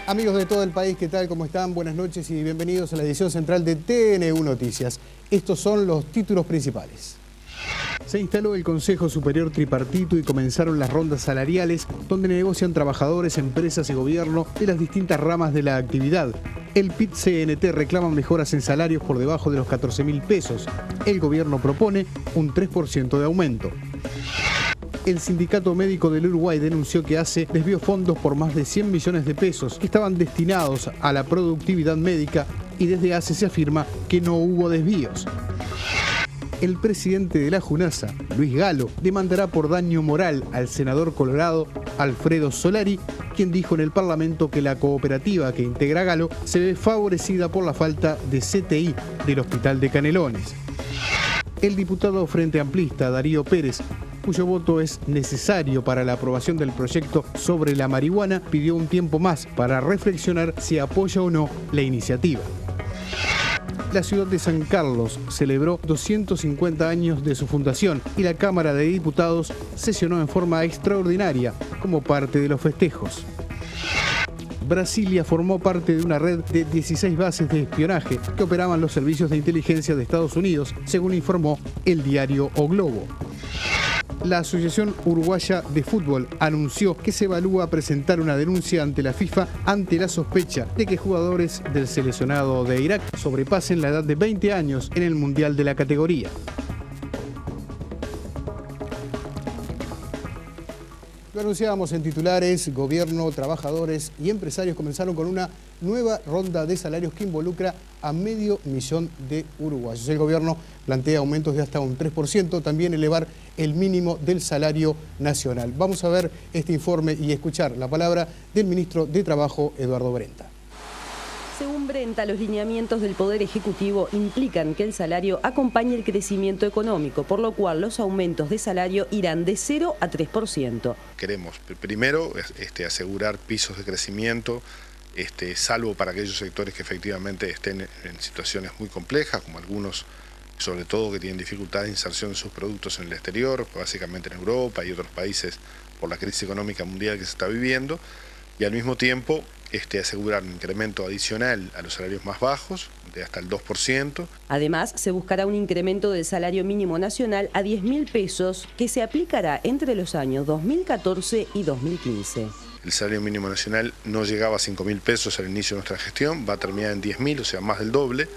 Amigos de todo el país, ¿qué tal? ¿Cómo están? Buenas noches y bienvenidos a la edición central de TNU Noticias. Estos son los títulos principales. Se instaló el Consejo Superior Tripartito y comenzaron las rondas salariales, donde negocian trabajadores, empresas y gobierno de las distintas ramas de la actividad. El PIT-CNT reclama mejoras en salarios por debajo de los 14.000 pesos. El gobierno propone un 3% de aumento. El Sindicato Médico del Uruguay denunció que ACE desvió fondos por más de 100 millones de pesos que estaban destinados a la productividad médica y desde ACE se afirma que no hubo desvíos. El presidente de la JUNASA, Luis Galo, demandará por daño moral al senador colorado Alfredo Solari, quien dijo en el Parlamento que la cooperativa que integra Galo se ve favorecida por la falta de CTI del Hospital de Canelones. El diputado Frente Amplista, Darío Pérez, cuyo voto es necesario para la aprobación del proyecto sobre la marihuana, pidió un tiempo más para reflexionar si apoya o no la iniciativa. La ciudad de San Carlos celebró 250 años de su fundación y la Cámara de Diputados sesionó en forma extraordinaria como parte de los festejos. Brasilia formó parte de una red de 16 bases de espionaje que operaban los servicios de inteligencia de Estados Unidos, según informó el diario O Globo. La Asociación Uruguaya de Fútbol anunció que se evalúa presentar una denuncia ante la FIFA ante la sospecha de que jugadores del seleccionado de Irak sobrepasen la edad de 20 años en el Mundial de la categoría. Lo anunciábamos en titulares, gobierno, trabajadores y empresarios comenzaron con una nueva ronda de salarios que involucra a 500.000 de uruguayos. El gobierno plantea aumentos de hasta un 3%, también elevar el mínimo del salario nacional. Vamos a ver este informe y escuchar la palabra del ministro de Trabajo, Eduardo Brenta. Según Brenta, los lineamientos del Poder Ejecutivo implican que el salario acompañe el crecimiento económico, por lo cual los aumentos de salario irán de 0 a 3%. Queremos primero asegurar pisos de crecimiento, salvo para aquellos sectores que efectivamente estén en situaciones muy complejas, como algunos, sobre todo que tienen dificultad de inserción de sus productos en el exterior, básicamente en Europa y otros países por la crisis económica mundial que se está viviendo, y al mismo tiempo asegurar un incremento adicional a los salarios más bajos, de hasta el 2%. Además, se buscará un incremento del salario mínimo nacional a 10.000 pesos, que se aplicará entre los años 2014 y 2015. El salario mínimo nacional no llegaba a 5.000 pesos al inicio de nuestra gestión, va a terminar en 10.000, o sea, más del doble.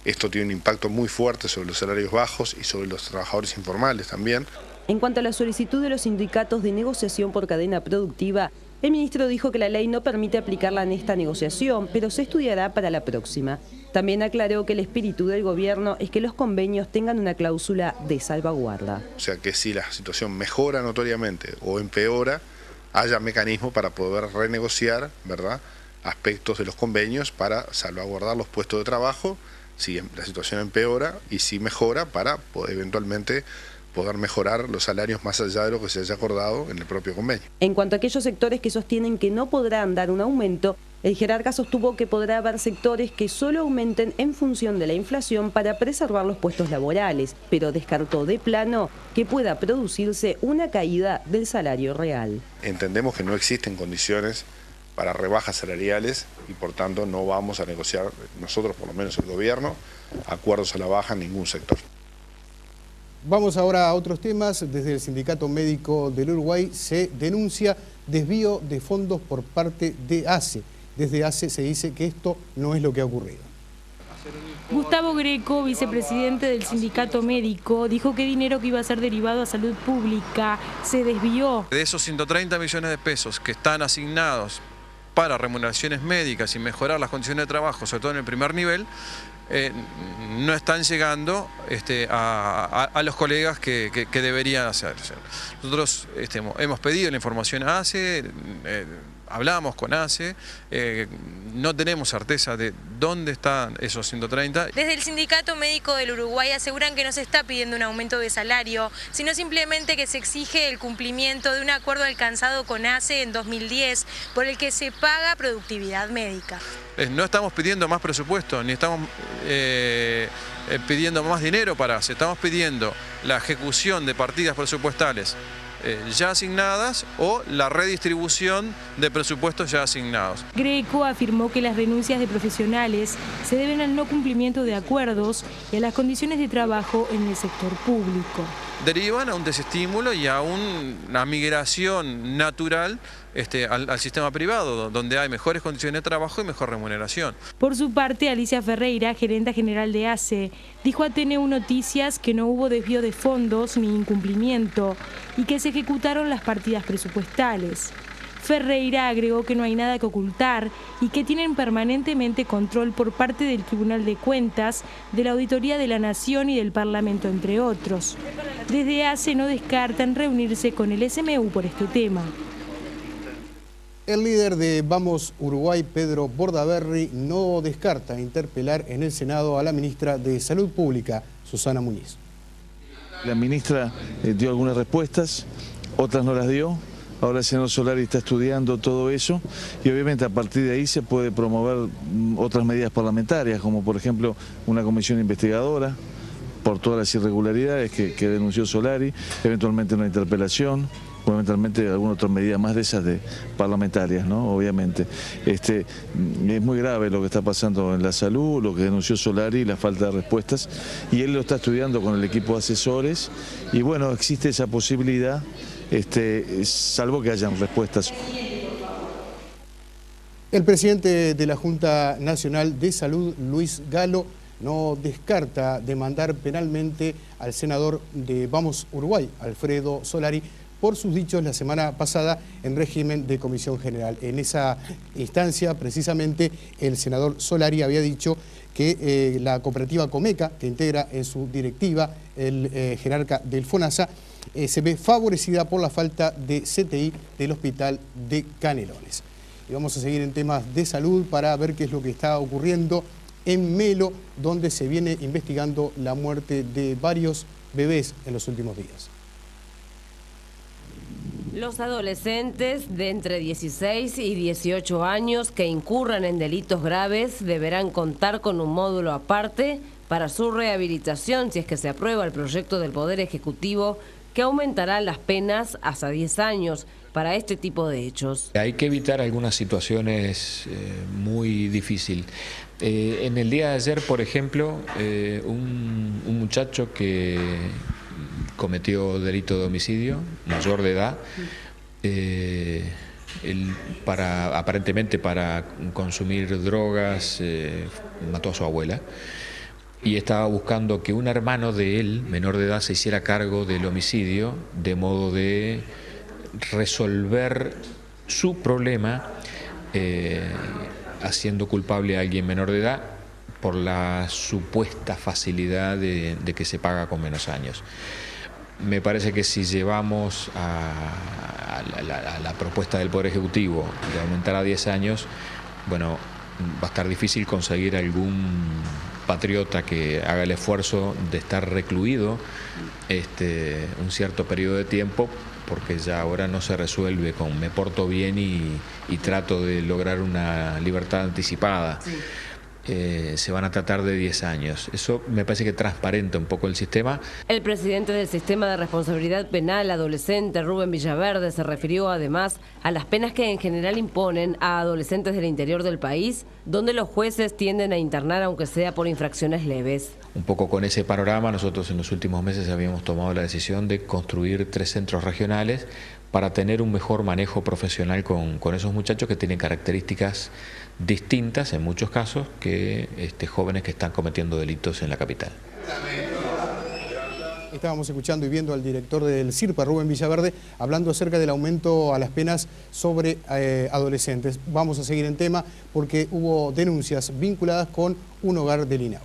Esto tiene un impacto muy fuerte sobre los salarios bajos y sobre los trabajadores informales también. En cuanto a la solicitud de los sindicatos de negociación por cadena productiva, el ministro dijo que la ley no permite aplicarla en esta negociación, pero se estudiará para la próxima. También aclaró que el espíritu del gobierno es que los convenios tengan una cláusula de salvaguarda. O sea que si la situación mejora notoriamente o empeora, haya mecanismo para poder renegociar, ¿verdad?, aspectos de los convenios para salvaguardar los puestos de trabajo, si la situación empeora, y si mejora, para eventualmente poder mejorar los salarios más allá de lo que se haya acordado en el propio convenio. En cuanto a aquellos sectores que sostienen que no podrán dar un aumento, el jerarca sostuvo que podrá haber sectores que solo aumenten en función de la inflación para preservar los puestos laborales, pero descartó de plano que pueda producirse una caída del salario real. Entendemos que no existen condiciones para rebajas salariales y por tanto no vamos a negociar, nosotros por lo menos el gobierno, acuerdos a la baja en ningún sector. Vamos ahora a otros temas. Desde el Sindicato Médico del Uruguay se denuncia desvío de fondos por parte de ACE. Desde ACE se dice que esto no es lo que ha ocurrido. Gustavo Greco, vicepresidente del Sindicato Médico, dijo que dinero que iba a ser derivado a salud pública se desvió. De esos 130 millones de pesos que están asignados para remuneraciones médicas y mejorar las condiciones de trabajo, sobre todo en el primer nivel, no están llegando a los colegas que deberían hacer. Nosotros hemos pedido la información a ACE, hablamos con ACE, no tenemos certeza de dónde están esos 130. Desde el Sindicato Médico del Uruguay aseguran que no se está pidiendo un aumento de salario, sino simplemente que se exige el cumplimiento de un acuerdo alcanzado con ACE en 2010, por el que se paga productividad médica. No estamos pidiendo más presupuesto, ni estamos pidiendo más dinero para ACE, estamos pidiendo la ejecución de partidas presupuestales ya asignadas o la redistribución de presupuestos ya asignados. Greco afirmó que las renuncias de profesionales se deben al no cumplimiento de acuerdos y a las condiciones de trabajo en el sector público. Derivan a un desestímulo y a una migración natural al sistema privado, donde hay mejores condiciones de trabajo y mejor remuneración. Por su parte, Alicia Ferreira, gerenta general de ACE, dijo a TN1 Noticias que no hubo desvío de fondos ni incumplimiento y que se ejecutaron las partidas presupuestales. Ferreira agregó que no hay nada que ocultar y que tienen permanentemente control por parte del Tribunal de Cuentas, de la Auditoría de la Nación y del Parlamento, entre otros. Desde ACE no descartan reunirse con el SMU por este tema. El líder de Vamos Uruguay, Pedro Bordaberry, no descarta interpelar en el Senado a la ministra de Salud Pública, Susana Muñiz. La ministra dio algunas respuestas, otras no las dio. Ahora el senador Solari está estudiando todo eso y obviamente a partir de ahí se puede promover otras medidas parlamentarias, como por ejemplo una comisión investigadora por todas las irregularidades que denunció Solari, eventualmente una interpelación, o eventualmente alguna otra medida más de esas parlamentarias, ¿no? Obviamente. Es muy grave lo que está pasando en la salud, lo que denunció Solari, la falta de respuestas, y él lo está estudiando con el equipo de asesores, y bueno, existe esa posibilidad, salvo que hayan respuestas. El presidente de la Junta Nacional de Salud, Luis Galo, no descarta demandar penalmente al senador de Vamos Uruguay, Alfredo Solari, por sus dichos la semana pasada en régimen de comisión general. En esa instancia, precisamente, el senador Solari había dicho que la cooperativa Comeca, que integra en su directiva el jerarca del FONASA, se ve favorecida por la falta de CTI del hospital de Canelones. Y vamos a seguir en temas de salud para ver qué es lo que está ocurriendo en Melo, donde se viene investigando la muerte de varios bebés en los últimos días. Los adolescentes de entre 16 y 18 años que incurran en delitos graves deberán contar con un módulo aparte para su rehabilitación si es que se aprueba el proyecto del Poder Ejecutivo que aumentará las penas hasta 10 años para este tipo de hechos. Hay que evitar algunas situaciones muy difíciles. En el día de ayer, por ejemplo, un muchacho que cometió delito de homicidio, mayor de edad, aparentemente para consumir drogas, mató a su abuela y estaba buscando que un hermano de él, menor de edad, se hiciera cargo del homicidio, de modo de resolver su problema haciendo culpable a alguien menor de edad por la supuesta facilidad de que se paga con menos años. Me parece que si llevamos a la propuesta del Poder Ejecutivo de aumentar a 10 años, bueno, va a estar difícil conseguir algún patriota que haga el esfuerzo de estar recluido un cierto periodo de tiempo, porque ya ahora no se resuelve con me porto bien y trato de lograr una libertad anticipada. Sí. Se van a tratar de 10 años. Eso me parece que transparenta un poco el sistema. El presidente del Sistema de Responsabilidad Penal Adolescente, Rubén Villaverde, se refirió además a las penas que en general imponen a adolescentes del interior del país, donde los jueces tienden a internar aunque sea por infracciones leves. Un poco con ese panorama, nosotros en los últimos meses habíamos tomado la decisión de construir 3 centros regionales para tener un mejor manejo profesional con esos muchachos que tienen características distintas en muchos casos que jóvenes que están cometiendo delitos en la capital. Estábamos escuchando y viendo al director del CIRPA, Rubén Villaverde, hablando acerca del aumento a las penas sobre adolescentes. Vamos a seguir en tema porque hubo denuncias vinculadas con un hogar del INAU.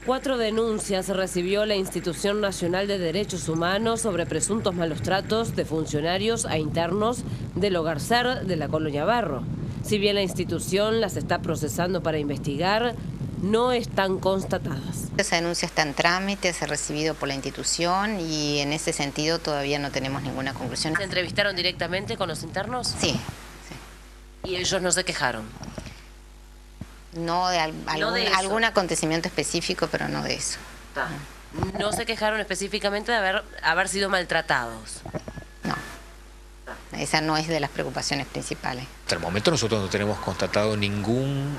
4 denuncias recibió la Institución Nacional de Derechos Humanos sobre presuntos malos tratos de funcionarios a internos del Hogar SER de la Colonia Barro. Si bien la institución las está procesando para investigar, no están constatadas. Esa denuncia está en trámite, se ha recibido por la institución y en ese sentido todavía no tenemos ninguna conclusión. ¿Se entrevistaron directamente con los internos? Sí. Sí. ¿Y ellos no se quejaron? No de algún acontecimiento específico, pero no de eso. No se quejaron específicamente de haber sido maltratados. Esa no es de las preocupaciones principales. Hasta el momento nosotros no tenemos constatado ninguna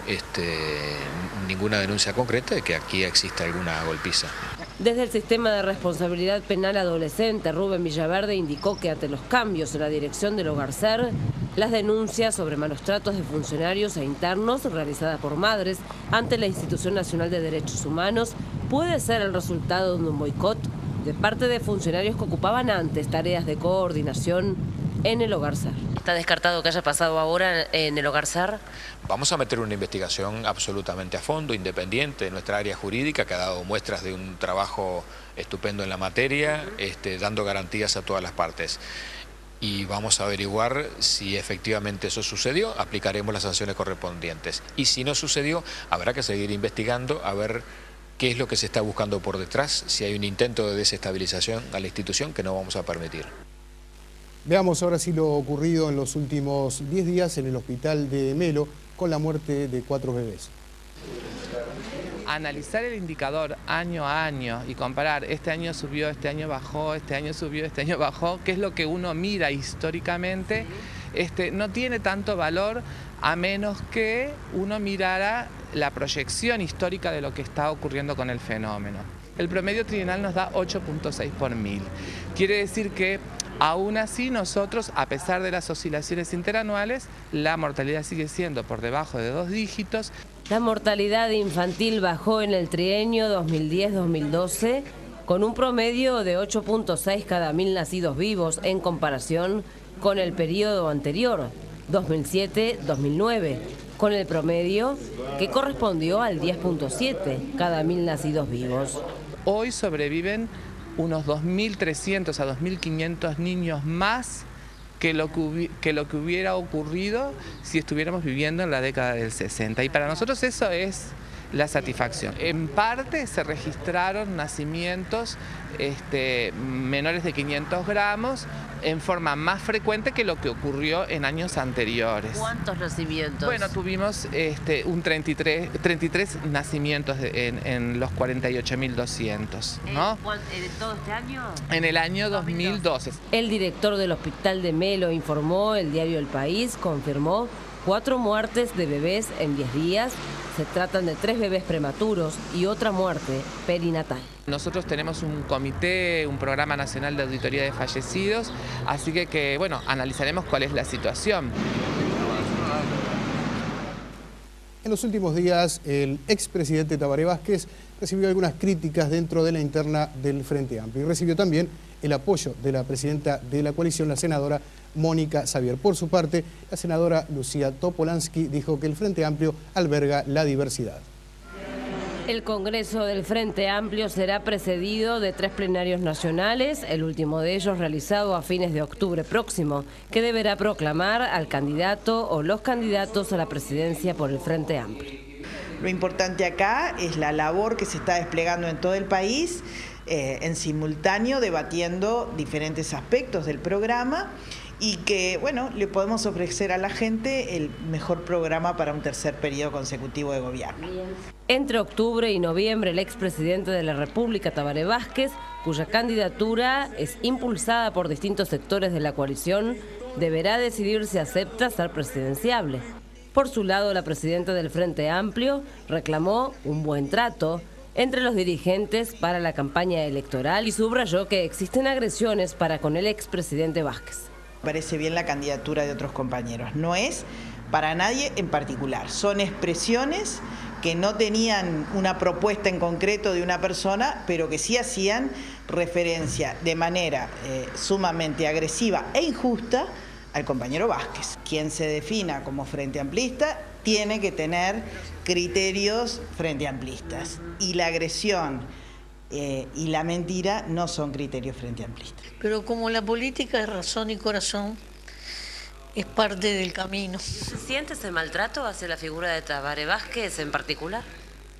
denuncia concreta de que aquí exista alguna golpiza. Desde el Sistema de Responsabilidad Penal Adolescente, Rubén Villaverde indicó que ante los cambios en la dirección del Hogarcer, las denuncias sobre malos tratos de funcionarios e internos realizadas por madres ante la Institución Nacional de Derechos Humanos puede ser el resultado de un boicot de parte de funcionarios que ocupaban antes tareas de coordinación en el Hogarcer. ¿Está descartado que haya pasado ahora en el Hogarcer? Vamos a meter una investigación absolutamente a fondo, independiente de nuestra área jurídica, que ha dado muestras de un trabajo estupendo en la materia, dando garantías a todas las partes. Y vamos a averiguar si efectivamente eso sucedió, aplicaremos las sanciones correspondientes. Y si no sucedió, habrá que seguir investigando a ver qué es lo que se está buscando por detrás, si hay un intento de desestabilización a la institución que no vamos a permitir. Veamos ahora sí lo ocurrido en los últimos 10 días en el hospital de Melo con la muerte de 4 bebés. Analizar el indicador año a año y comparar, este año subió, este año bajó, este año subió, este año bajó, que es lo que uno mira históricamente, no tiene tanto valor a menos que uno mirara la proyección histórica de lo que está ocurriendo con el fenómeno. El promedio trienal nos da 8.6 por 1000. Quiere decir que aún así nosotros, a pesar de las oscilaciones interanuales, la mortalidad sigue siendo por debajo de 2 dígitos. La mortalidad infantil bajó en el trienio 2010-2012 con un promedio de 8.6 cada 1000 nacidos vivos en comparación con el periodo anterior, 2007-2009, con el promedio que correspondió al 10.7 cada 1000 nacidos vivos. Hoy sobreviven unos 2.300 a 2.500 niños más que lo que hubiera ocurrido si estuviéramos viviendo en la década del 60. Y para nosotros eso es la satisfacción. En parte se registraron nacimientos menores de 500 gramos en forma más frecuente que lo que ocurrió en años anteriores. ¿Cuántos nacimientos? Bueno, tuvimos un 33 nacimientos en los 48.200, ¿no? ¿En todo este año? En el año 2012. El director del Hospital de Melo informó, el diario El País confirmó 4 muertes de bebés en 10 días. Se tratan de 3 bebés prematuros y otra muerte perinatal. Nosotros tenemos un comité, un programa nacional de auditoría de fallecidos, así que bueno, analizaremos cuál es la situación. En los últimos días, el expresidente Tabaré Vázquez recibió algunas críticas dentro de la interna del Frente Amplio y recibió también el apoyo de la presidenta de la coalición, la senadora Mónica Xavier. Por su parte, la senadora Lucía Topolansky dijo que el Frente Amplio alberga la diversidad. El Congreso del Frente Amplio será precedido de 3 plenarios nacionales, el último de ellos realizado a fines de octubre próximo, que deberá proclamar al candidato o los candidatos a la presidencia por el Frente Amplio. Lo importante acá es la labor que se está desplegando en todo el país, en simultáneo debatiendo diferentes aspectos del programa y que, bueno, le podemos ofrecer a la gente el mejor programa para un tercer periodo consecutivo de gobierno. Entre octubre y noviembre, el expresidente de la República, Tabaré Vázquez, cuya candidatura es impulsada por distintos sectores de la coalición, deberá decidir si acepta ser presidenciable. Por su lado, la presidenta del Frente Amplio reclamó un buen trato entre los dirigentes para la campaña electoral y subrayó que existen agresiones para con el expresidente Vázquez. Parece bien la candidatura de otros compañeros. No es para nadie en particular. Son expresiones que no tenían una propuesta en concreto de una persona, pero que sí hacían referencia de manera sumamente agresiva e injusta al compañero Vázquez. Quien se defina como frente amplista tiene que tener criterios frente amplistas. Y la agresión y la mentira no son criterios frente amplistas. Pero como la política es razón y corazón, es parte del camino. ¿Siente ese maltrato hacia la figura de Tabaré Vázquez en particular?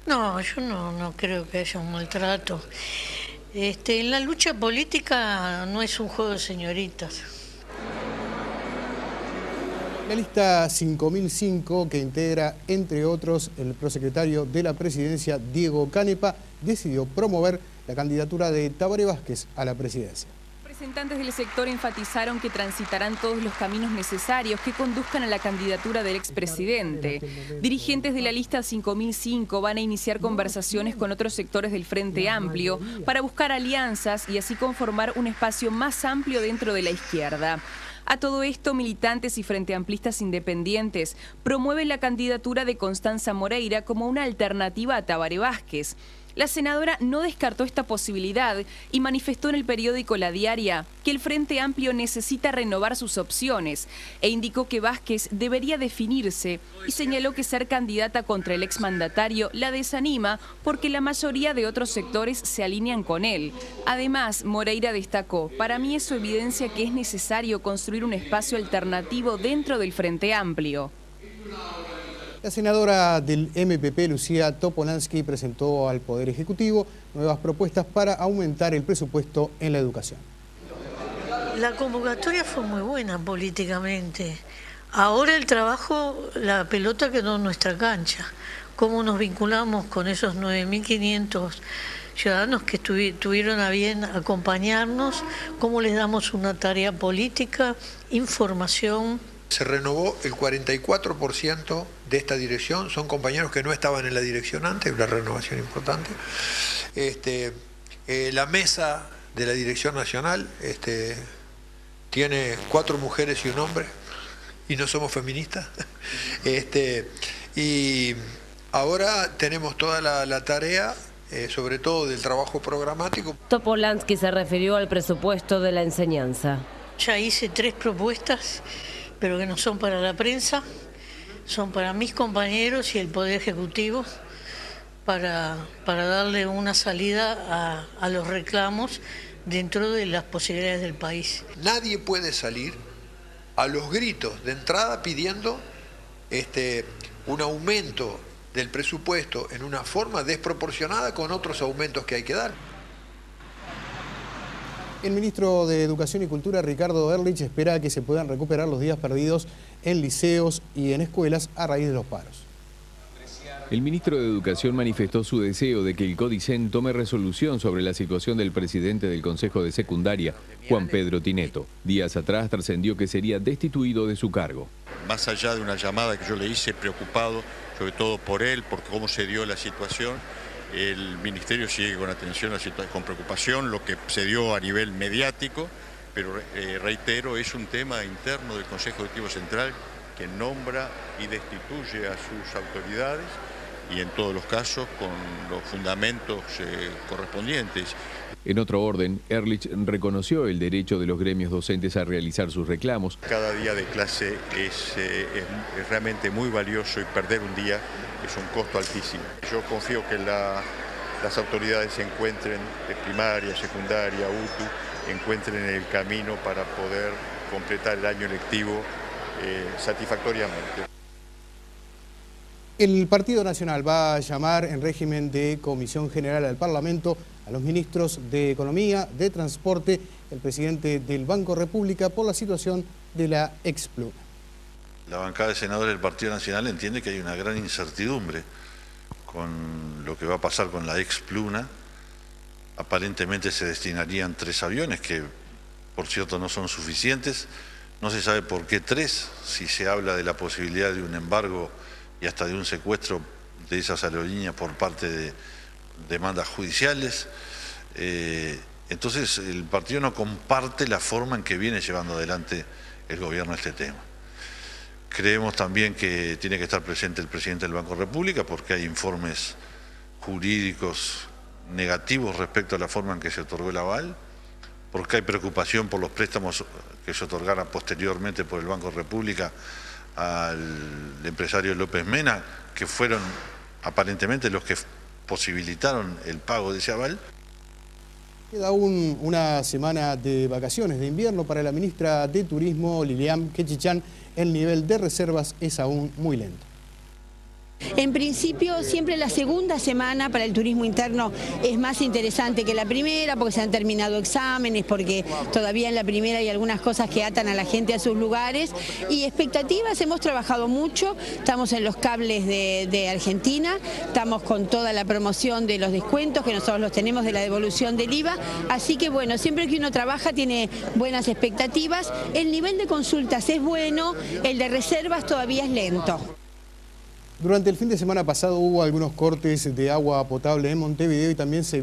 No, yo no creo que haya un maltrato. En la lucha política no es un juego de señoritas. La lista 5005, que integra, entre otros, el prosecretario de la Presidencia, Diego Canepa, decidió promover la candidatura de Tabaré Vázquez a la presidencia. Representantes del sector enfatizaron que transitarán todos los caminos necesarios que conduzcan a la candidatura del expresidente. Dirigentes de la lista 5005 van a iniciar conversaciones con otros sectores del Frente Amplio para buscar alianzas y así conformar un espacio más amplio dentro de la izquierda. A todo esto, militantes y frenteamplistas independientes promueven la candidatura de Constanza Moreira como una alternativa a Tabaré Vázquez. La senadora no descartó esta posibilidad y manifestó en el periódico La Diaria que el Frente Amplio necesita renovar sus opciones e indicó que Vázquez debería definirse y señaló que ser candidata contra el exmandatario la desanima porque la mayoría de otros sectores se alinean con él. Además, Moreira destacó: para mí eso evidencia que es necesario construir un espacio alternativo dentro del Frente Amplio. La senadora del MPP, Lucía Topolansky, presentó al Poder Ejecutivo nuevas propuestas para aumentar el presupuesto en la educación. La convocatoria fue muy buena políticamente. Ahora el trabajo, la pelota quedó en nuestra cancha. ¿Cómo nos vinculamos con esos 9.500 ciudadanos que tuvieron a bien acompañarnos? ¿Cómo les damos una tarea política, información? Se renovó el 44% de esta dirección, son compañeros que no estaban en la dirección antes, una renovación importante. La mesa de la dirección nacional tiene 4 mujeres y un hombre, y no somos feministas. Y ahora tenemos toda la tarea, sobre todo del trabajo programático. Topolansky se refirió al presupuesto de la enseñanza. Ya hice 3 propuestas, pero que no son para la prensa, son para mis compañeros y el Poder Ejecutivo, para darle una salida a los reclamos dentro de las posibilidades del país. Nadie puede salir a los gritos de entrada pidiendo un aumento del presupuesto en una forma desproporcionada con otros aumentos que hay que dar. El ministro de Educación y Cultura, Ricardo Ehrlich, espera que se puedan recuperar los días perdidos en liceos y en escuelas a raíz de los paros. El ministro de Educación manifestó su deseo de que el CODICEN tome resolución sobre la situación del presidente del Consejo de Secundaria, Juan Pedro Tineto. Días atrás trascendió que sería destituido de su cargo. Más allá de una llamada que yo le hice preocupado, sobre todo por él, por cómo se dio la situación, el Ministerio sigue con atención, con preocupación, lo que se dio a nivel mediático, pero reitero, es un tema interno del Consejo Ejecutivo Central que nombra y destituye a sus autoridades y en todos los casos con los fundamentos correspondientes. En otro orden, Ehrlich reconoció el derecho de los gremios docentes a realizar sus reclamos. Cada día de clase es realmente muy valioso y perder un día es un costo altísimo. Yo confío que las autoridades se encuentren, de primaria, secundaria, UTU, encuentren el camino para poder completar el año lectivo satisfactoriamente. El Partido Nacional va a llamar en régimen de comisión general al Parlamento a los ministros de Economía, de Transporte, el presidente del Banco República por la situación de la Expluna. La bancada de senadores del Partido Nacional entiende que hay una gran incertidumbre con lo que va a pasar con la Expluna. Aparentemente se destinarían 3 aviones, que por cierto no son suficientes. No se sabe por qué 3, si se habla de la posibilidad de un embargo y hasta de un secuestro de esas aerolíneas por parte de demandas judiciales. Entonces el partido no comparte la forma en que viene llevando adelante el gobierno este tema. Creemos también que tiene que estar presente el presidente del Banco República porque hay informes jurídicos negativos respecto a la forma en que se otorgó el aval, porque hay preocupación por los préstamos que se otorgaran posteriormente por el Banco República al empresario López Mena, que fueron aparentemente los que posibilitaron el pago de ese aval. Queda aún una semana de vacaciones de invierno para la ministra de Turismo, Lilian Quechichán. El nivel de reservas es aún muy lento. En principio, siempre la segunda semana para el turismo interno es más interesante que la primera, porque se han terminado exámenes, porque todavía en la primera hay algunas cosas que atan a la gente a sus lugares. Y expectativas, hemos trabajado mucho, estamos en los cables de Argentina, estamos con toda la promoción de los descuentos que nosotros los tenemos de la devolución del IVA, así que bueno, siempre que uno trabaja tiene buenas expectativas. El nivel de consultas es bueno, el de reservas todavía es lento. Durante el fin de semana pasado hubo algunos cortes de agua potable en Montevideo y también se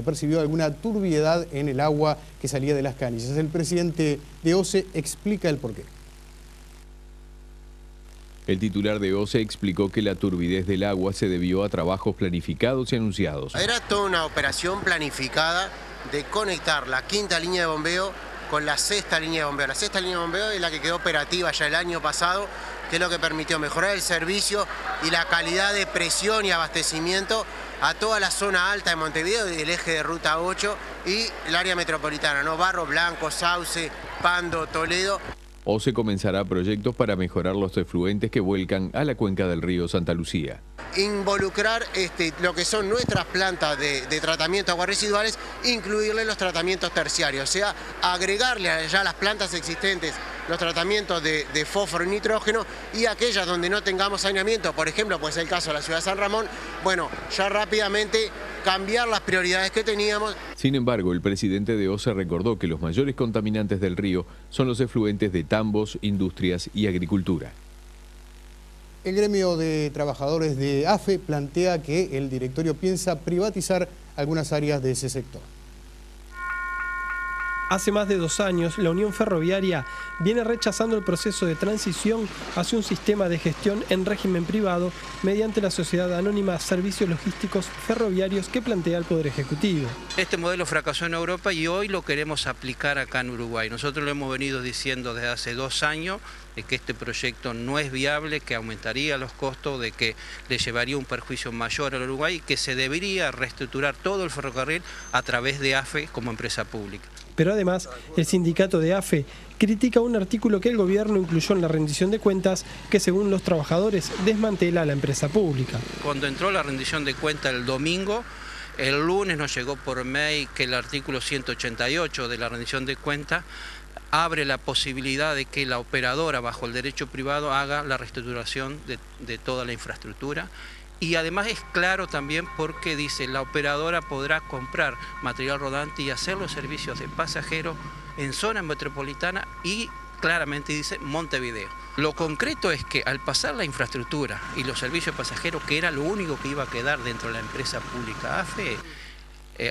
percibió alguna turbiedad en el agua que salía de las canillas. El presidente de OCE explica el porqué. El titular de OCE explicó que la turbidez del agua se debió a trabajos planificados y anunciados. Era toda una operación planificada de conectar la quinta línea de bombeo con la sexta línea de bombeo. La sexta línea de bombeo es la que quedó operativa ya el año pasado, que es lo que permitió mejorar el servicio y la calidad de presión y abastecimiento a toda la zona alta de Montevideo, el eje de Ruta 8 y el área metropolitana, ¿no? Barro Blanco, Sauce, Pando, Toledo. OCE comenzará proyectos para mejorar los efluentes que vuelcan a la cuenca del río Santa Lucía. Involucrar lo que son nuestras plantas de tratamiento de aguas residuales, incluirle los tratamientos terciarios, o sea, agregarle ya a las plantas existentes los tratamientos de fósforo y nitrógeno, y aquellas donde no tengamos saneamiento, por ejemplo, pues el caso de la ciudad de San Ramón, bueno, ya rápidamente cambiar las prioridades que teníamos. Sin embargo, el presidente de OCE recordó que los mayores contaminantes del río son los efluentes de tambos, industrias y agricultura. El gremio de trabajadores de AFE plantea que el directorio piensa privatizar algunas áreas de ese sector. Hace más de 2 años, la Unión Ferroviaria viene rechazando el proceso de transición hacia un sistema de gestión en régimen privado mediante la sociedad anónima Servicios Logísticos Ferroviarios que plantea el Poder Ejecutivo. Este modelo fracasó en Europa y hoy lo queremos aplicar acá en Uruguay. Nosotros lo hemos venido diciendo desde hace 2 años, de que este proyecto no es viable, que aumentaría los costos, de que le llevaría un perjuicio mayor al Uruguay y que se debería reestructurar todo el ferrocarril a través de AFE como empresa pública. Pero además, el sindicato de AFE critica un artículo que el gobierno incluyó en la rendición de cuentas que, según los trabajadores, desmantela a la empresa pública. Cuando entró la rendición de cuentas el domingo, el lunes nos llegó por mail que el artículo 188 de la rendición de cuentas abre la posibilidad de que la operadora, bajo el derecho privado, haga la reestructuración de toda la infraestructura. Y además es claro también porque dice la operadora podrá comprar material rodante y hacer los servicios de pasajeros en zona metropolitana y claramente dice Montevideo. Lo concreto es que al pasar la infraestructura y los servicios de pasajeros, que era lo único que iba a quedar dentro de la empresa pública AFE,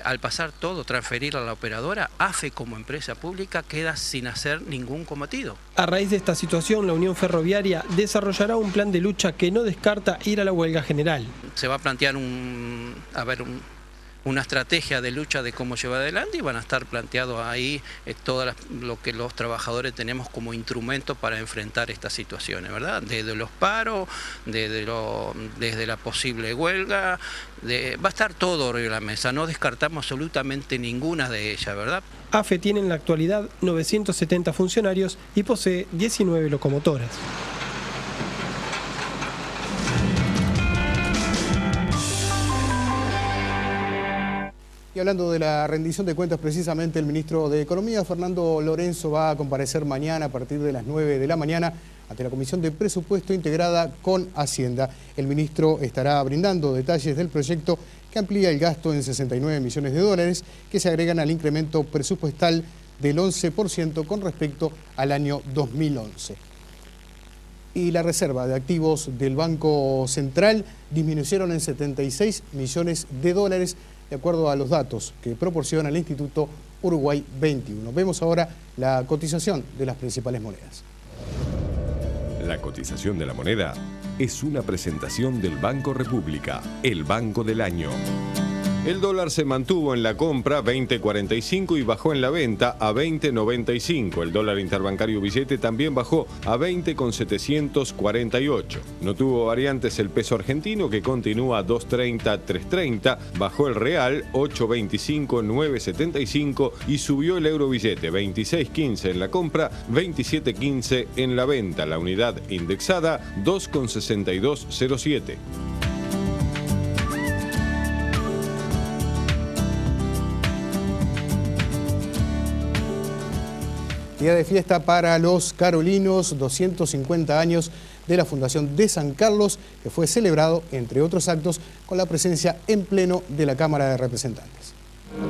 al pasar todo, transferir a la operadora, AFE como empresa pública queda sin hacer ningún cometido. A raíz de esta situación, la Unión Ferroviaria desarrollará un plan de lucha que no descarta ir a la huelga general. Se va a plantear una estrategia de lucha de cómo llevar adelante y van a estar planteados ahí todo lo que los trabajadores tenemos como instrumento para enfrentar estas situaciones, ¿verdad? Desde los paros, desde la posible huelga, va a estar todo sobre la mesa, no descartamos absolutamente ninguna de ellas, ¿verdad? AFE tiene en la actualidad 970 funcionarios y posee 19 locomotoras. Y hablando de la rendición de cuentas, precisamente el ministro de Economía, Fernando Lorenzo, va a comparecer mañana a partir de las 9 de la mañana ante la Comisión de Presupuesto integrada con Hacienda. El ministro estará brindando detalles del proyecto que amplía el gasto en 69 millones de dólares que se agregan al incremento presupuestal del 11% con respecto al año 2011. Y la reserva de activos del Banco Central disminuyeron en 76 millones de dólares de acuerdo a los datos que proporciona el Instituto Uruguay 21. Vemos ahora la cotización de las principales monedas. La cotización de la moneda es una presentación del Banco República, el banco del año. El dólar se mantuvo en la compra 20.45 y bajó en la venta a 20.95. El dólar interbancario billete también bajó a 20.748. No tuvo variantes el peso argentino, que continúa a 2.30-3.30. Bajó el real 8.25-9.75 y subió el euro billete 26.15 en la compra, 27.15 en la venta. La unidad indexada 2.6207. Día de fiesta para los carolinos, 250 años de la Fundación de San Carlos, que fue celebrado, entre otros actos, con la presencia en pleno de la Cámara de Representantes.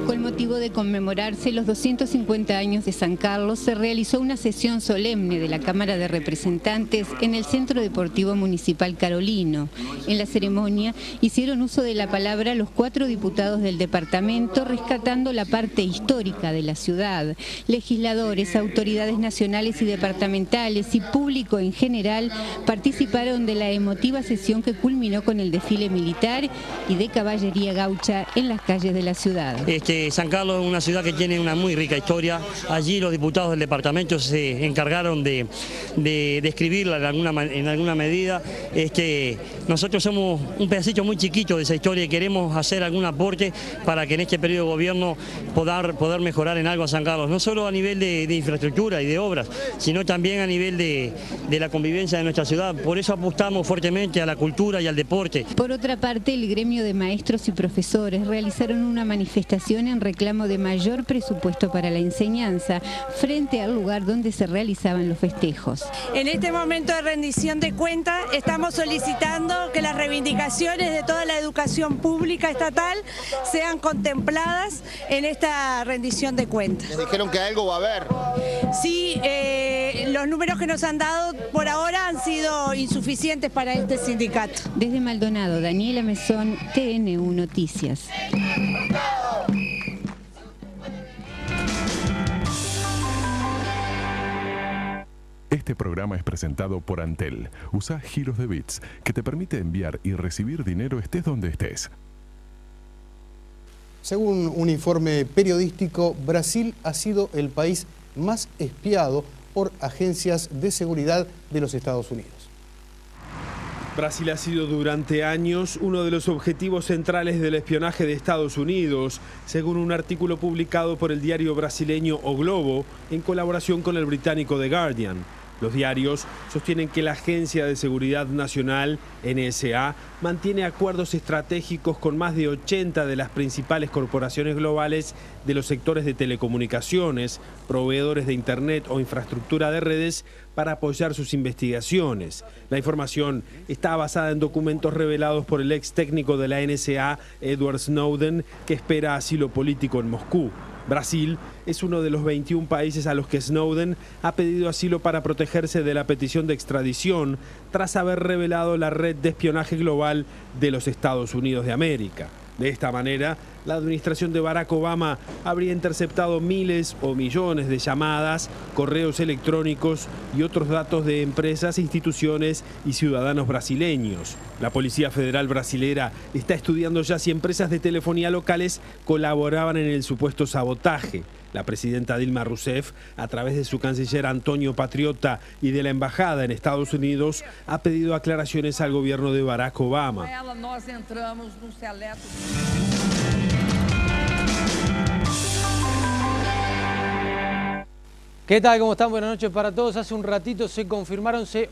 Con motivo de conmemorarse los 250 años de San Carlos, se realizó una sesión solemne de la Cámara de Representantes en el Centro Deportivo Municipal Carolino. En la ceremonia hicieron uso de la palabra los 4 diputados del departamento, rescatando la parte histórica de la ciudad. Legisladores, autoridades nacionales y departamentales y público en general participaron de la emotiva sesión que culminó con el desfile militar y de caballería gaucha en las calles de la ciudad. San Carlos es una ciudad que tiene una muy rica historia. Allí los diputados del departamento se encargaron de describirla en alguna medida. Nosotros somos un pedacito muy chiquito de esa historia y queremos hacer algún aporte para que en este periodo de gobierno poder mejorar en algo a San Carlos, no solo a nivel de infraestructura y de obras, sino también a nivel de la convivencia de nuestra ciudad. Por eso apostamos fuertemente a la cultura y al deporte. Por otra parte, el gremio de maestros y profesores realizaron una manifestación en reclamo de mayor presupuesto para la enseñanza frente al lugar donde se realizaban los festejos. En este momento de rendición de cuentas estamos solicitando que las reivindicaciones de toda la educación pública estatal sean contempladas en esta rendición de cuentas. ¿Les dijeron que algo va a haber? Sí, los números que nos han dado por ahora han sido insuficientes para este sindicato. Desde Maldonado, Daniela Mesón, TN1 Noticias. Este programa es presentado por Antel. Usa giros de bits que te permite enviar y recibir dinero estés donde estés. Según un informe periodístico, Brasil ha sido el país más espiado por agencias de seguridad de los Estados Unidos. Brasil ha sido durante años uno de los objetivos centrales del espionaje de Estados Unidos, según un artículo publicado por el diario brasileño O Globo en colaboración con el británico The Guardian. Los diarios sostienen que la Agencia de Seguridad Nacional, NSA, mantiene acuerdos estratégicos con más de 80 de las principales corporaciones globales de los sectores de telecomunicaciones, proveedores de Internet o infraestructura de redes para apoyar sus investigaciones. La información está basada en documentos revelados por el ex técnico de la NSA, Edward Snowden, que espera asilo político en Moscú. Brasil es uno de los 21 países a los que Snowden ha pedido asilo para protegerse de la petición de extradición tras haber revelado la red de espionaje global de los Estados Unidos de América. De esta manera, la administración de Barack Obama habría interceptado miles o millones de llamadas, correos electrónicos y otros datos de empresas, instituciones y ciudadanos brasileños. La Policía Federal brasilera está estudiando ya si empresas de telefonía locales colaboraban en el supuesto sabotaje. La presidenta Dilma Rousseff, a través de su canciller Antonio Patriota y de la embajada en Estados Unidos, ha pedido aclaraciones al gobierno de Barack Obama. ¿Qué tal? ¿Cómo están? Buenas noches para todos. Hace un ratito se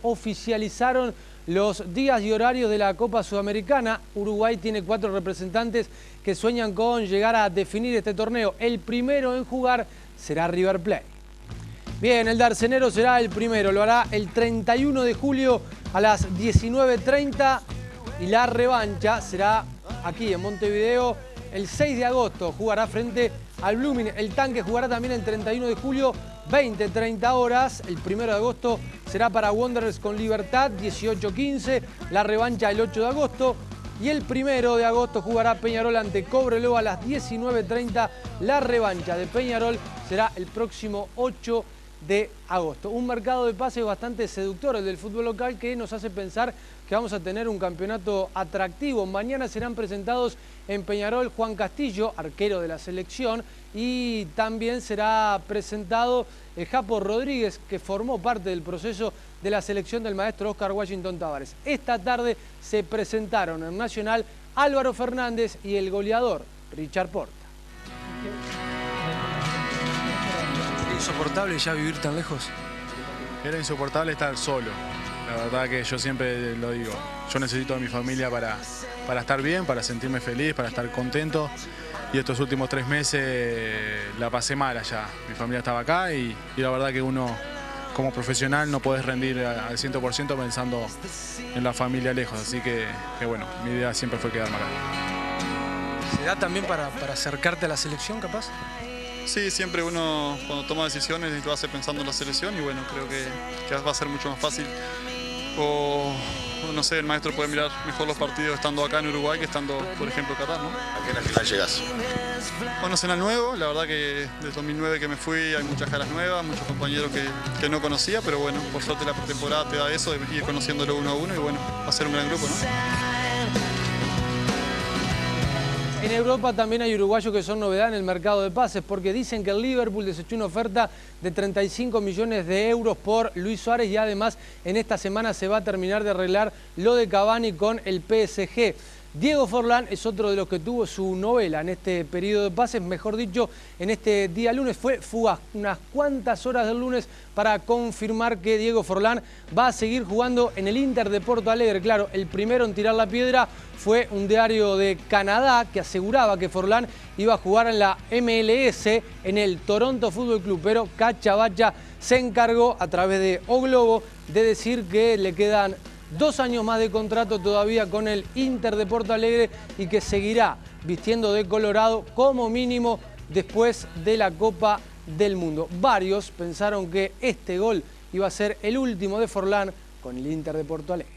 oficializaron los días y horarios de la Copa Sudamericana. Uruguay tiene 4 representantes que sueñan con llegar a definir este torneo. El primero en jugar será River Plate. Bien, el Darcenero será el primero. Lo hará el 31 de julio a las 19:30 y la revancha será aquí en Montevideo el 6 de agosto. Jugará frente al Blooming. El Tanque jugará también el 31 de julio, 20:30 horas. El 1 de agosto será para Wanderers con Libertad, 18:15. La revancha el 8 de agosto. Y el 1 de agosto jugará Peñarol ante Cobreloa a las 19:30. La revancha de Peñarol será el próximo 8 de agosto. Un mercado de pases bastante seductor el del fútbol local, que nos hace pensar que vamos a tener un campeonato atractivo. Mañana serán presentados en Peñarol Juan Castillo, arquero de la selección, y también será presentado el Japo Rodríguez, que formó parte del proceso de la selección del maestro Oscar Washington Tavares. Esta tarde se presentaron en Nacional Álvaro Fernández y el goleador Richard Porta. ¿Insoportable ya vivir tan lejos? Era insoportable estar solo. La verdad que yo siempre lo digo. Yo necesito a mi familia para estar bien, para sentirme feliz, para estar contento. y estos últimos 3 meses la pasé mal allá. Mi familia estaba acá y la verdad que uno como profesional no podés rendir al 100% pensando en la familia lejos, así que bueno, mi idea siempre fue quedarme acá. ¿Se da también para acercarte a la selección, capaz? Sí, siempre uno cuando toma decisiones lo hace pensando en la selección y bueno, creo que va a ser mucho más fácil. O no sé, el maestro puede mirar mejor los partidos estando acá en Uruguay que estando, por ejemplo, en Qatar, ¿no? ¿A qué nacional llegás? A Nacional nuevo, la verdad que desde 2009 que me fui hay muchas caras nuevas, muchos compañeros que no conocía, pero bueno, por suerte la pretemporada te da eso, de ir conociéndolo uno a uno y bueno, va a ser un gran grupo, ¿no? En Europa también hay uruguayos que son novedad en el mercado de pases porque dicen que el Liverpool desechó una oferta de 35 millones de euros por Luis Suárez y además en esta semana se va a terminar de arreglar lo de Cavani con el PSG. Diego Forlán es otro de los que tuvo su novela en este periodo de pases, mejor dicho, en este día lunes. Fue fugaz unas cuantas horas del lunes para confirmar que Diego Forlán va a seguir jugando en el Inter de Porto Alegre. Claro, el primero en tirar la piedra fue un diario de Canadá que aseguraba que Forlán iba a jugar en la MLS, en el Toronto Fútbol Club, pero Cachavacha se encargó a través de O Globo de decir que le quedan 2 años más de contrato todavía con el Inter de Porto Alegre y que seguirá vistiendo de colorado como mínimo después de la Copa del Mundo. Varios pensaron que este gol iba a ser el último de Forlán con el Inter de Porto Alegre.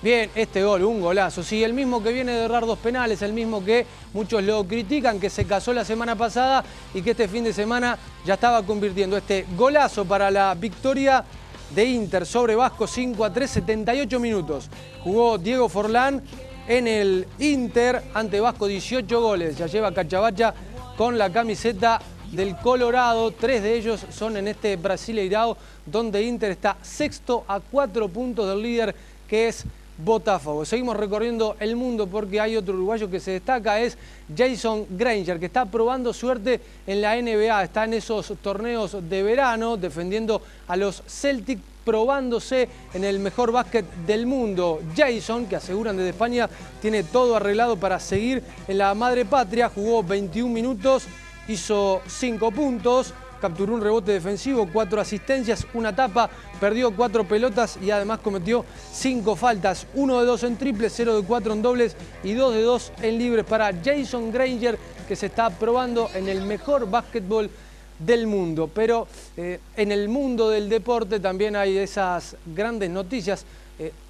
Bien, este gol, un golazo, sí, el mismo que viene de errar 2 penales, el mismo que muchos lo critican, que se casó la semana pasada y que este fin de semana ya estaba convirtiendo este golazo para la victoria de Inter sobre Vasco 5-3, 78 minutos. Jugó Diego Forlán en el Inter ante Vasco, 18 goles. Ya lleva Cachavacha con la camiseta del Colorado. 3 de ellos son en este Brasileirao, donde Inter está sexto a 4 puntos del líder, que es Botafogo. Seguimos recorriendo el mundo porque hay otro uruguayo que se destaca, es Jason Granger, que está probando suerte en la NBA, está en esos torneos de verano defendiendo a los Celtics, probándose en el mejor básquet del mundo. Jason, que aseguran desde España, tiene todo arreglado para seguir en la madre patria, jugó 21 minutos, hizo 5 puntos, capturó un rebote defensivo, 4 asistencias, una tapa, perdió 4 pelotas y además cometió 5 faltas. 1 de 2 en triples, 0 de 4 en dobles y 2 de 2 en libres para Jason Granger, que se está probando en el mejor básquetbol del mundo. Pero en el mundo del deporte también hay esas grandes noticias.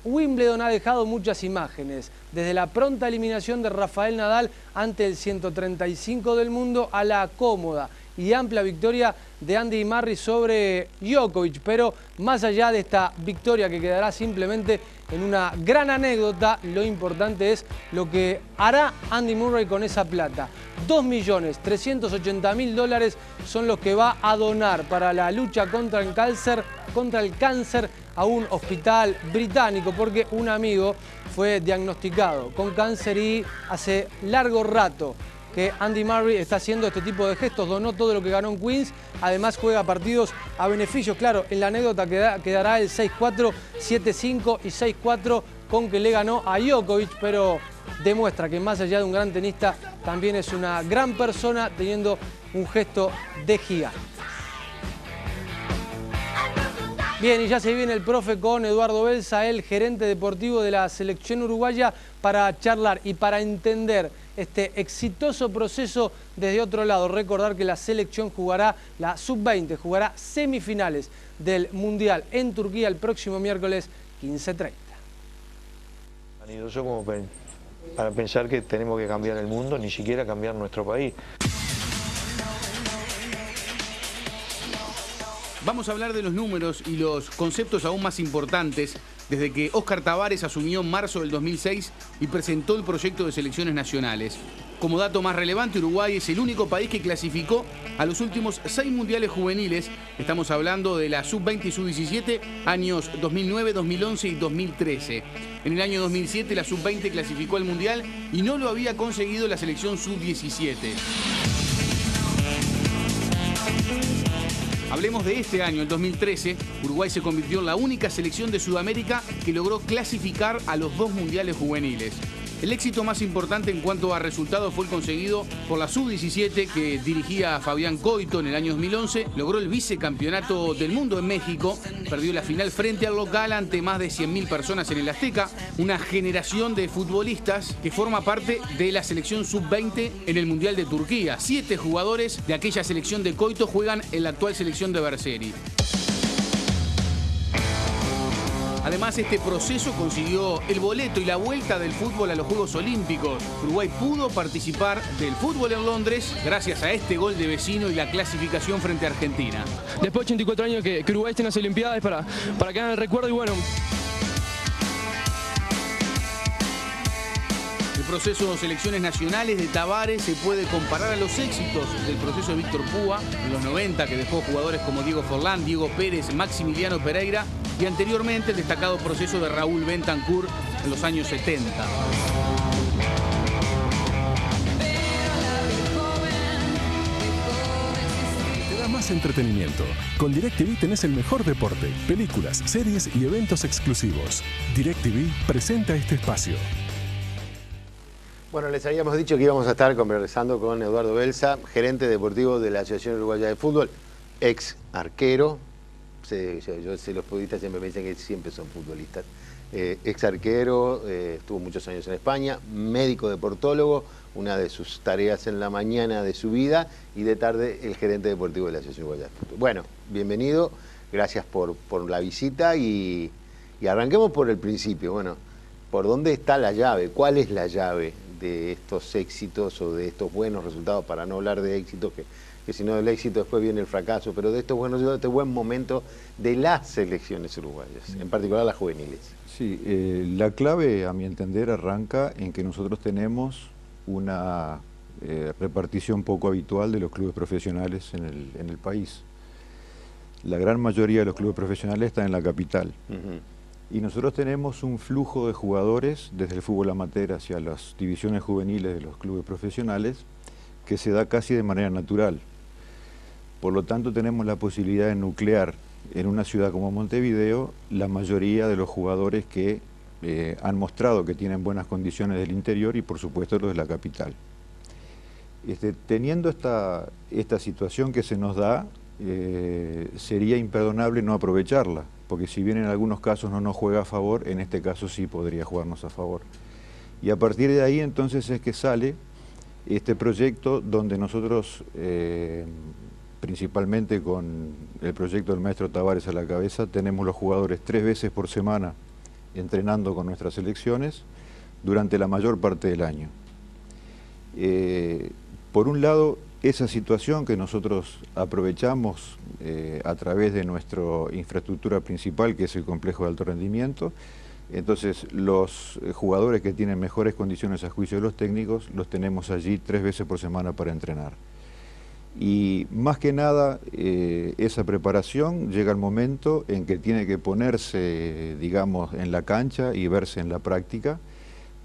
Wimbledon ha dejado muchas imágenes, desde la pronta eliminación de Rafael Nadal ante el 135 del mundo a la cómoda y amplia victoria de Andy Murray sobre Djokovic, pero más allá de esta victoria que quedará simplemente en una gran anécdota, lo importante es lo que hará Andy Murray con esa plata. 2.380.000 dólares son los que va a donar para la lucha contra el cáncer a un hospital británico, porque un amigo fue diagnosticado con cáncer y hace largo rato que Andy Murray está haciendo este tipo de gestos, donó todo lo que ganó en Queens, además juega partidos a beneficios. Claro, en la anécdota quedará el 6-4, 7-5 y 6-4 con que le ganó a Djokovic, pero demuestra que más allá de un gran tenista, también es una gran persona teniendo un gesto de gigante. Bien, y ya se viene el profe con Eduardo Belsa, el gerente deportivo de la selección uruguaya, para charlar y para entender este exitoso proceso desde otro lado. Recordar que la selección jugará, la sub-20, jugará semifinales del Mundial en Turquía el próximo miércoles 15:30. Yo como para pensar que tenemos que cambiar el mundo, ni siquiera cambiar nuestro país. Vamos a hablar de los números y los conceptos aún más importantes desde que Óscar Tabares asumió en marzo del 2006 y presentó el proyecto de selecciones nacionales. Como dato más relevante, Uruguay es el único país que clasificó a los últimos 6 mundiales juveniles. Estamos hablando de la sub-20 y sub-17, años 2009, 2011 y 2013. En el año 2007 la sub-20 clasificó al mundial y no lo había conseguido la selección sub-17. Hablemos de este año, el 2013, Uruguay se convirtió en la única selección de Sudamérica que logró clasificar a los 2 mundiales juveniles. El éxito más importante en cuanto a resultados fue el conseguido por la Sub-17 que dirigía a Fabián Coito en el año 2011. Logró el vicecampeonato del mundo en México. Perdió la final frente al local ante más de 100.000 personas en el Azteca. Una generación de futbolistas que forma parte de la selección Sub-20 en el Mundial de Turquía. 7 jugadores de aquella selección de Coito juegan en la actual selección de Berseri. Además, este proceso consiguió el boleto y la vuelta del fútbol a los Juegos Olímpicos. Uruguay pudo participar del fútbol en Londres gracias a este gol de Vecino y la clasificación frente a Argentina. Después de 84 años que Uruguay esté en las Olimpiadas para que hagan el recuerdo y bueno. El proceso de selecciones nacionales de Tabárez se puede comparar a los éxitos del proceso de Víctor Púa en los 90, que dejó jugadores como Diego Forlán, Diego Pérez, Maximiliano Pereira, y anteriormente el destacado proceso de Raúl Bentancur en los años 70. Te da más entretenimiento. Con DirecTV tenés el mejor deporte, películas, series y eventos exclusivos. DirecTV presenta este espacio. Bueno, les habíamos dicho que íbamos a estar conversando con Eduardo Belsa, gerente deportivo de la Asociación Uruguaya de Fútbol, ex arquero. Yo sé, los futbolistas siempre me dicen que siempre son futbolistas. Ex arquero, estuvo muchos años en España, médico deportólogo, una de sus tareas en la mañana de su vida, y de tarde el gerente deportivo de la Asociación Uruguaya de Fútbol. Bueno, bienvenido, gracias por la visita y arranquemos por el principio. Bueno, ¿por dónde está la llave? ¿Cuál es la llave de estos éxitos o de estos buenos resultados? Para no hablar de éxitos, que si no del éxito después viene el fracaso, pero de estos buenos resultados, de este buen momento de las selecciones uruguayas, en particular las juveniles. Sí, la clave, a mi entender, arranca en que nosotros tenemos una repartición poco habitual de los clubes profesionales en el país. La gran mayoría de los clubes profesionales están en la capital. Y nosotros tenemos un flujo de jugadores desde el fútbol amateur hacia las divisiones juveniles de los clubes profesionales que se da casi de manera natural. Por lo tanto, tenemos la posibilidad de nuclear en una ciudad como Montevideo la mayoría de los jugadores que han mostrado que tienen buenas condiciones del interior y, por supuesto, los de la capital. Teniendo esta situación que se nos da, sería imperdonable no aprovecharla, porque si bien en algunos casos no nos juega a favor, en este caso sí podría jugarnos a favor. Y a partir de ahí entonces es que sale este proyecto donde nosotros, principalmente con el proyecto del maestro Tavares a la cabeza, tenemos los jugadores 3 veces por semana entrenando con nuestras selecciones durante la mayor parte del año. Por un lado, esa situación que nosotros aprovechamos a través de nuestra infraestructura principal, que es el complejo de alto rendimiento. Entonces, los jugadores que tienen mejores condiciones a juicio de los técnicos, los tenemos allí 3 veces por semana para entrenar. Y más que nada, esa preparación llega al momento en que tiene que ponerse, digamos, en la cancha y verse en la práctica.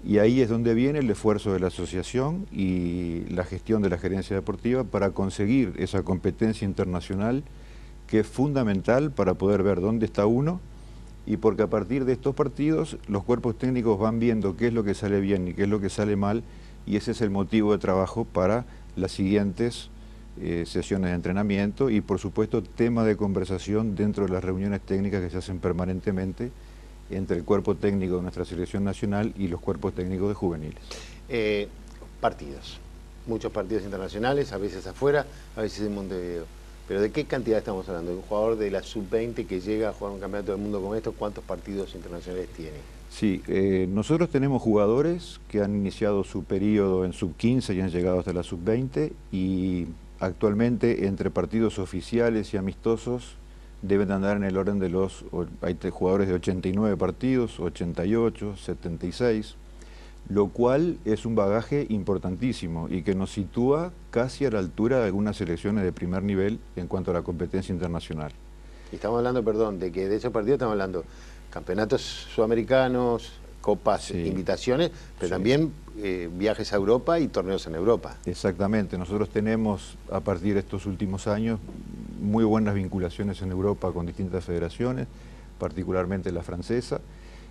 Y ahí es donde viene el esfuerzo de la asociación y la gestión de la gerencia deportiva para conseguir esa competencia internacional que es fundamental para poder ver dónde está uno, y porque a partir de estos partidos los cuerpos técnicos van viendo qué es lo que sale bien y qué es lo que sale mal, y ese es el motivo de trabajo para las siguientes sesiones de entrenamiento y, por supuesto, tema de conversación dentro de las reuniones técnicas que se hacen permanentemente entre el cuerpo técnico de nuestra selección nacional y los cuerpos técnicos de juveniles. Partidos, muchos partidos internacionales, a veces afuera, a veces en Montevideo. Pero ¿de qué cantidad estamos hablando? Un jugador de la sub-20 que llega a jugar un campeonato del mundo como esto, ¿cuántos partidos internacionales tiene? Sí, nosotros tenemos jugadores que han iniciado su periodo en sub-15 y han llegado hasta la sub-20, y actualmente entre partidos oficiales y amistosos deben andar en el orden de hay jugadores de 89 partidos, 88, 76, lo cual es un bagaje importantísimo y que nos sitúa casi a la altura de algunas selecciones de primer nivel en cuanto a la competencia internacional. Y estamos hablando, perdón, de que de esos partidos estamos hablando campeonatos sudamericanos, copas, sí, invitaciones, pero sí, también viajes a Europa y torneos en Europa. Exactamente, nosotros tenemos a partir de estos últimos años muy buenas vinculaciones en Europa con distintas federaciones, particularmente la francesa,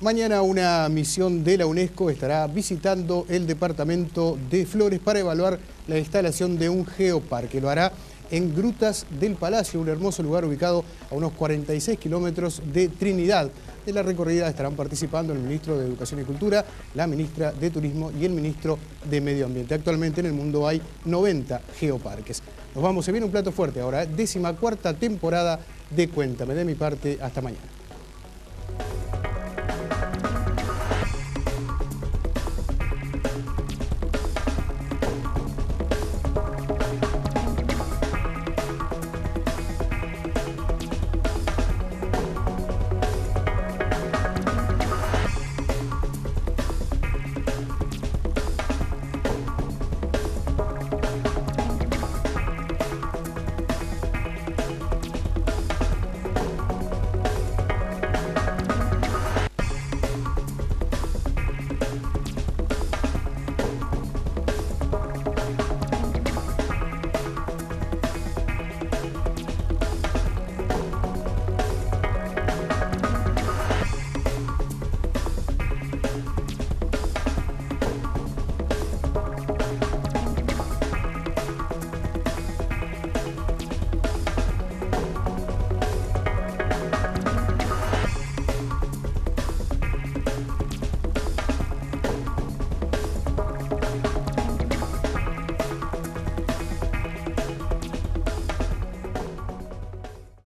Mañana una misión de la UNESCO estará visitando el departamento de Flores para evaluar la instalación de un geoparque. Lo hará en Grutas del Palacio, un hermoso lugar ubicado a unos 46 kilómetros de Trinidad. De la recorrida estarán participando el ministro de Educación y Cultura, la ministra de Turismo y el ministro de Medio Ambiente. Actualmente en el mundo hay 90 geoparques. Nos vamos, se viene un plato fuerte ahora, 14ª temporada de Cuéntame. De mi parte, hasta mañana.